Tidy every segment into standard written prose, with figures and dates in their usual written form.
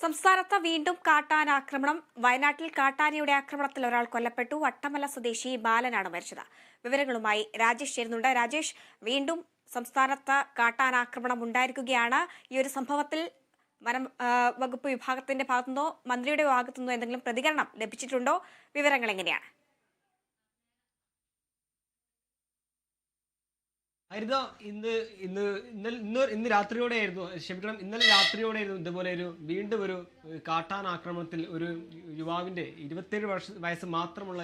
സംസ്ഥാനത്ത് വീണ്ടും കാട്ടാനാക്രമണം. വയനാട്ടിൽ കാട്ടാനയുടെ ആക്രമണത്തിൽ ഒരാൾ കൊല്ലപ്പെട്ടു. വട്ടമല സ്വദേശി ബാലനാണ് മരിച്ചത്. വിവരങ്ങളുമായി രാജേഷ് ചേരുന്നുണ്ട്. രാജേഷ്, വീണ്ടും സംസ്ഥാനത്ത് കാട്ടാനാക്രമണം ഉണ്ടായിരിക്കുകയാണ്. ഈ ഒരു സംഭവത്തിൽ വനം വകുപ്പ് വിഭാഗത്തിന്റെ ഭാഗത്തുനിന്നോ മന്ത്രിയുടെ ഭാഗത്തുനിന്നോ എന്തെങ്കിലും പ്രതികരണം ലഭിച്ചിട്ടുണ്ടോ? വിവരങ്ങൾ എങ്ങനെയാണ്? ഹരിത, ഇന്ന് രാത്രിയോടെയായിരുന്നു, ക്ഷമിക്കണം, ഇന്നലെ രാത്രിയോടെയായിരുന്നു ഇതുപോലെ വീണ്ടും ഒരു കാട്ടാനാക്രമണത്തിൽ ഒരു യുവാവിന്റെ 27 വയസ്സ് മാത്രമുള്ള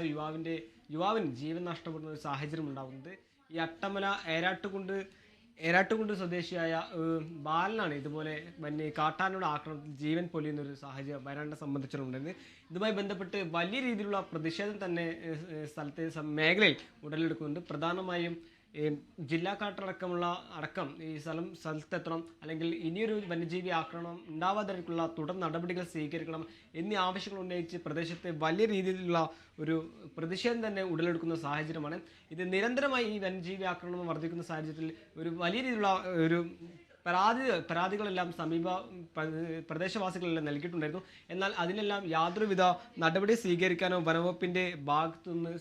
യുവാവിന് ജീവൻ നഷ്ടപ്പെടുന്ന ഒരു സാഹചര്യം ഉണ്ടാകുന്നത്. ഈ അട്ടമല ഏരാട്ടുകുണ്ട് സ്വദേശിയായ ബാലനാണ് ഇതുപോലെ കാട്ടാനയുടെ ആക്രമണത്തിൽ ജീവൻ പൊലിയുന്ന ഒരു സാഹചര്യം വയനാടിനെ സംബന്ധിച്ചിട്ടുണ്ടായിരുന്നു. ഇതുമായി ബന്ധപ്പെട്ട് വലിയ രീതിയിലുള്ള പ്രതിഷേധം തന്നെ മേഖലയിൽ ഉടലെടുക്കുന്നുണ്ട്. പ്രധാനമായും ജില്ലാ കളക്ടർ ഈ സ്ഥലത്തെത്തണം, അല്ലെങ്കിൽ ഇനിയൊരു വന്യജീവി ആക്രമണം ഉണ്ടാവാതിരിക്കുള്ള തുടർ നടപടികൾ സ്വീകരിക്കണം എന്നീ ആവശ്യങ്ങൾ ഉന്നയിച്ച് പ്രദേശത്ത് വലിയ രീതിയിലുള്ള ഒരു പ്രതിഷേധം തന്നെ ഉടലെടുക്കുന്ന സാഹചര്യമാണ്. ഇത് നിരന്തരമായി ഈ വന്യജീവി ആക്രമണം വർദ്ധിക്കുന്ന സാഹചര്യത്തിൽ ഒരു വലിയ രീതിയിലുള്ള ഒരു പരാതികളെല്ലാം സമീപ പ്രദേശവാസികളെല്ലാം നൽകിയിട്ടുണ്ടായിരുന്നു. എന്നാൽ അതിനെല്ലാം യാതൊരുവിധ നടപടി സ്വീകരിക്കാനോ വനവകുപ്പിന്റെ ഭാഗത്തുനിന്ന്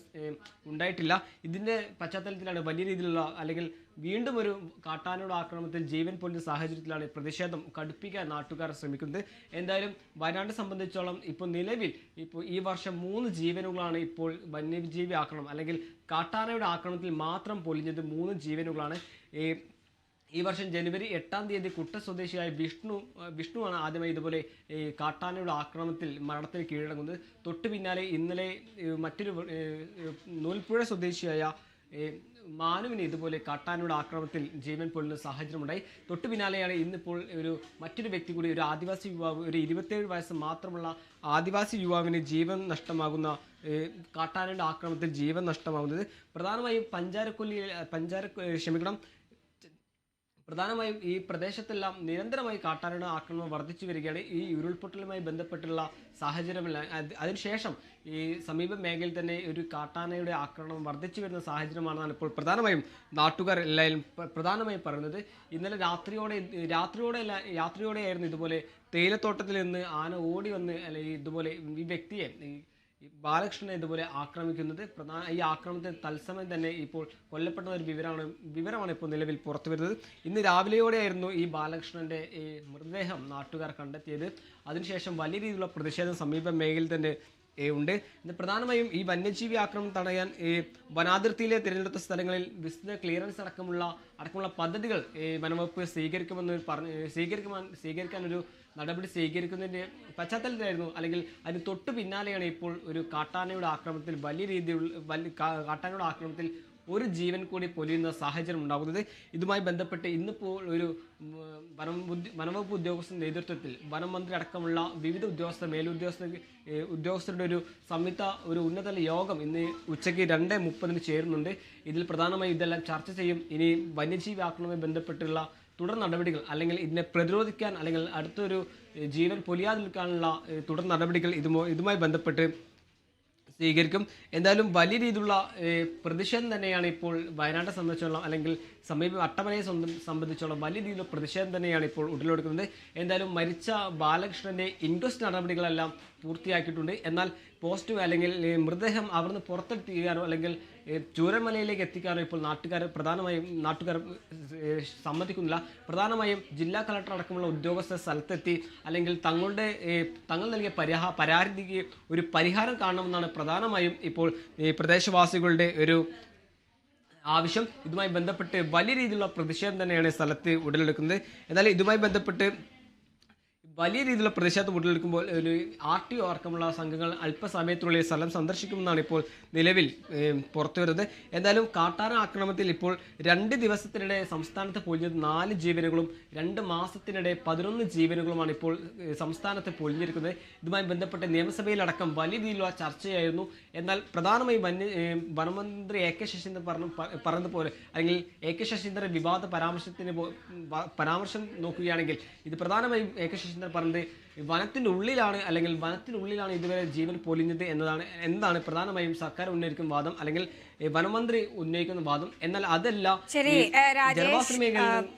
ഉണ്ടായിട്ടില്ല. ഇതിന്റെ പശ്ചാത്തലത്തിലാണ് വലിയ രീതിയിലുള്ള, അല്ലെങ്കിൽ വീണ്ടും ഒരു കാട്ടാനയുടെ ആക്രമണത്തിൽ ജീവൻ പൊലിഞ്ഞ സാഹചര്യത്തിലാണ് പ്രതിഷേധം കടുപ്പിക്കാൻ നാട്ടുകാർ ശ്രമിക്കുന്നത്. എന്തായാലും വയനാട് സംബന്ധിച്ചോളം നിലവിൽ ഈ വർഷം 3 ജീവനുകളാണ് ഇപ്പോൾ വന്യജീവി ആക്രമണം അല്ലെങ്കിൽ കാട്ടാനയുടെ ആക്രമണത്തിൽ മാത്രം പൊലിഞ്ഞത്. 3 ജീവനുകളാണ്. ഈ വർഷം ജനുവരി 8-ാം തീയതി കുട്ട സ്വദേശിയായ വിഷ്ണുവാണ് ആദ്യമായി ഇതുപോലെ കാട്ടാനയുടെ ആക്രമണത്തിൽ മരണത്തിന് കീഴടങ്ങുന്നത്. തൊട്ടു പിന്നാലെ ഇന്നലെ മറ്റൊരു നൂൽപ്പുഴ സ്വദേശിയായ മാനുവിന് ഇതുപോലെ കാട്ടാനയുടെ ആക്രമണത്തിൽ ജീവൻ പൊലിയുന്ന സാഹചര്യമുണ്ടായി. തൊട്ടു പിന്നാലെയാണ് ഇന്നിപ്പോൾ മറ്റൊരു വ്യക്തി കൂടി, ഒരു ആദിവാസി യുവാവ്, ഒരു 27 വയസ്സ് മാത്രമുള്ള ആദിവാസി യുവാവിന് ജീവൻ നഷ്ടമാകുന്ന കാട്ടാനയുടെ ആക്രമണത്തിൽ ജീവൻ നഷ്ടമാകുന്നത്. പ്രധാനമായും പ്രധാനമായും ഈ പ്രദേശത്തെല്ലാം നിരന്തരമായി കാട്ടാനയുടെ ആക്രമണം വർദ്ധിച്ചു വരികയാണ്. ഈ ഉരുൾപൊട്ടലുമായി ബന്ധപ്പെട്ടുള്ള സാഹചര്യമല്ല, അതിനുശേഷം ഈ സമീപ മേഖലയിൽ തന്നെ ഒരു കാട്ടാനയുടെ ആക്രമണം വർദ്ധിച്ചു വരുന്ന സാഹചര്യമാണെന്നാണ് ഇപ്പോൾ പ്രധാനമായും നാട്ടുകാർ എല്ലാവരും പ്രധാനമായും പറയുന്നത്. ഇന്നലെ രാത്രിയോടെയായിരുന്നു ഇതുപോലെ തേയിലത്തോട്ടത്തിൽ നിന്ന് ആന ഓടി വന്ന്, അല്ലെങ്കിൽ ഇതുപോലെ ഈ വ്യക്തിയെ, ബാലകൃഷ്ണനെ ഇതുപോലെ ആക്രമിക്കുന്നത്. ഈ ആക്രമണത്തിൽ തത്സമയം തന്നെ ഇപ്പോൾ കൊല്ലപ്പെട്ട ഒരു വിവരമാണ് ഇപ്പോൾ നിലവിൽ പുറത്തു വരുന്നത്. ഇന്ന് രാവിലെയോടെയായിരുന്നു ഈ ബാലകൃഷ്ണന്റെ മൃതദേഹം നാട്ടുകാർ കണ്ടെത്തിയത്. അതിനുശേഷം വലിയ രീതിയിലുള്ള പ്രതിഷേധം സമീപ മേഖലയിൽ തന്നെ ഉണ്ട്. പ്രധാനമായും ഈ വന്യജീവി ആക്രമണം തടയാൻ വനാതിർത്തിയിലെ തിരഞ്ഞെടുത്ത സ്ഥലങ്ങളിൽ വിസ്തൃത ക്ലിയറൻസ് അടക്കമുള്ള പദ്ധതികൾ വനംവകുപ്പ് സ്വീകരിക്കാനൊരു നടപടി സ്വീകരിക്കുന്നതിൻ്റെ പശ്ചാത്തലത്തിലായിരുന്നു, അല്ലെങ്കിൽ അതിന് തൊട്ടു പിന്നാലെയാണ് ഇപ്പോൾ ഒരു കാട്ടാനയുടെ ആക്രമണത്തിൽ ഒരു ജീവൻ കൂടി പൊലിയുന്ന സാഹചര്യം ഉണ്ടാകുന്നത്. ഇതുമായി ബന്ധപ്പെട്ട് ഇന്നിപ്പോൾ ഒരു വനംവകുപ്പ് ഉദ്യോഗസ്ഥരുടെ നേതൃത്വത്തിൽ വനം മന്ത്രി അടക്കമുള്ള വിവിധ ഉദ്യോഗസ്ഥരുടെ ഒരു ഉന്നതതല യോഗം ഇന്ന് ഉച്ചയ്ക്ക് 2:30 ചേരുന്നുണ്ട്. ഇതിൽ പ്രധാനമായും ഇതെല്ലാം ചർച്ച ചെയ്യും. ഇനി വന്യജീവി ആക്രമണവുമായി ബന്ധപ്പെട്ടുള്ള തുടർ നടപടികൾ, അല്ലെങ്കിൽ ഇതിനെ പ്രതിരോധിക്കാൻ, അല്ലെങ്കിൽ അടുത്തൊരു ജീവൻ പൊലിയാതിരിക്കാനുള്ള തുടർ നടപടികൾ ഇതുമായി ബന്ധപ്പെട്ട് സ്വീകരിക്കും. എന്തായാലും വലിയ രീതിയിലുള്ള പ്രതിഷേധം തന്നെയാണ് ഇപ്പോൾ വയനാട്ടെ സംബന്ധിച്ചോളം, അല്ലെങ്കിൽ അട്ടമലയെ സംബന്ധിച്ചോളം വലിയ രീതിയിലുള്ള പ്രതിഷേധം തന്നെയാണ് ഇപ്പോൾ ഉടലെടുക്കുന്നത്. എന്തായാലും മരിച്ച ബാലകൃഷ്ണന്റെ ഇൻക്വസ്റ്റ് നടപടികളെല്ലാം പൂർത്തിയാക്കിയിട്ടുണ്ട്. എന്നാൽ അല്ലെങ്കിൽ മൃതദേഹം അവിടുന്ന് പുറത്തെത്തിക്കാനോ അല്ലെങ്കിൽ ചൂരന്മലയിലേക്ക് എത്തിക്കാനോ ഇപ്പോൾ നാട്ടുകാർ സമ്മതിക്കുന്നില്ല. പ്രധാനമായും ജില്ലാ കളക്ടർ അടക്കമുള്ള ഉദ്യോഗസ്ഥർ സ്ഥലത്തെത്തി, അല്ലെങ്കിൽ തങ്ങൾ നൽകിയ പരാതിക്ക് ഒരു പരിഹാരം കാണണമെന്നാണ് പ്രധാനമായും ഇപ്പോൾ ഈ പ്രദേശവാസികളുടെ ഒരു ആവശ്യം. ഇതുമായി ബന്ധപ്പെട്ട് വലിയ രീതിയിലുള്ള പ്രതിഷേധം തന്നെയാണ് സ്ഥലത്ത് ഉടലെടുക്കുന്നത്. എന്നാൽ ഇതുമായി ബന്ധപ്പെട്ട് വലിയ രീതിയിലുള്ള പ്രതിഷേധം ഉടലെടുക്കുമ്പോൾ ഒരു RTO അടക്കമുള്ള സംഘങ്ങൾ അല്പസമയത്തിനുള്ളിൽ സ്ഥലം സന്ദർശിക്കുമെന്നാണ് ഇപ്പോൾ നിലവിൽ പുറത്തു വരുന്നത്. എന്തായാലും കാട്ടാന ആക്രമണത്തിൽ ഇപ്പോൾ 2 ദിവസത്തിനിടെ സംസ്ഥാനത്ത് പൊലിഞ്ഞത് 4 ജീവനുകളും 2 മാസത്തിനിടെ 11 ജീവനുകളുമാണ് ഇപ്പോൾ സംസ്ഥാനത്ത് പൊലിഞ്ഞിരിക്കുന്നത്. ഇതുമായി ബന്ധപ്പെട്ട് നിയമസഭയിലടക്കം വലിയ രീതിയിലുള്ള ചർച്ചയായിരുന്നു. എന്നാൽ പ്രധാനമായും വനമന്ത്രി AK ശശീന്ദ്രൻ പറഞ്ഞതുപോലെ, അല്ലെങ്കിൽ AK ശശീന്ദ്രൻ വിവാദ പരാമർശം നോക്കുകയാണെങ്കിൽ ഇത് പ്രധാനമായും AK ശശീന്ദ്രൻ പറഞ്ഞത് വനത്തിനുള്ളിലാണ് ഇതുവരെ ജീവൻ പൊലിഞ്ഞത് എന്നതാണ് പ്രധാനമായും സർക്കാർ ഉന്നയിക്കുന്ന വാദം, അല്ലെങ്കിൽ വനമന്ത്രി ഉന്നയിക്കുന്ന വാദം. എന്നാൽ അതല്ല, ജനവാസ മേഖലയിൽ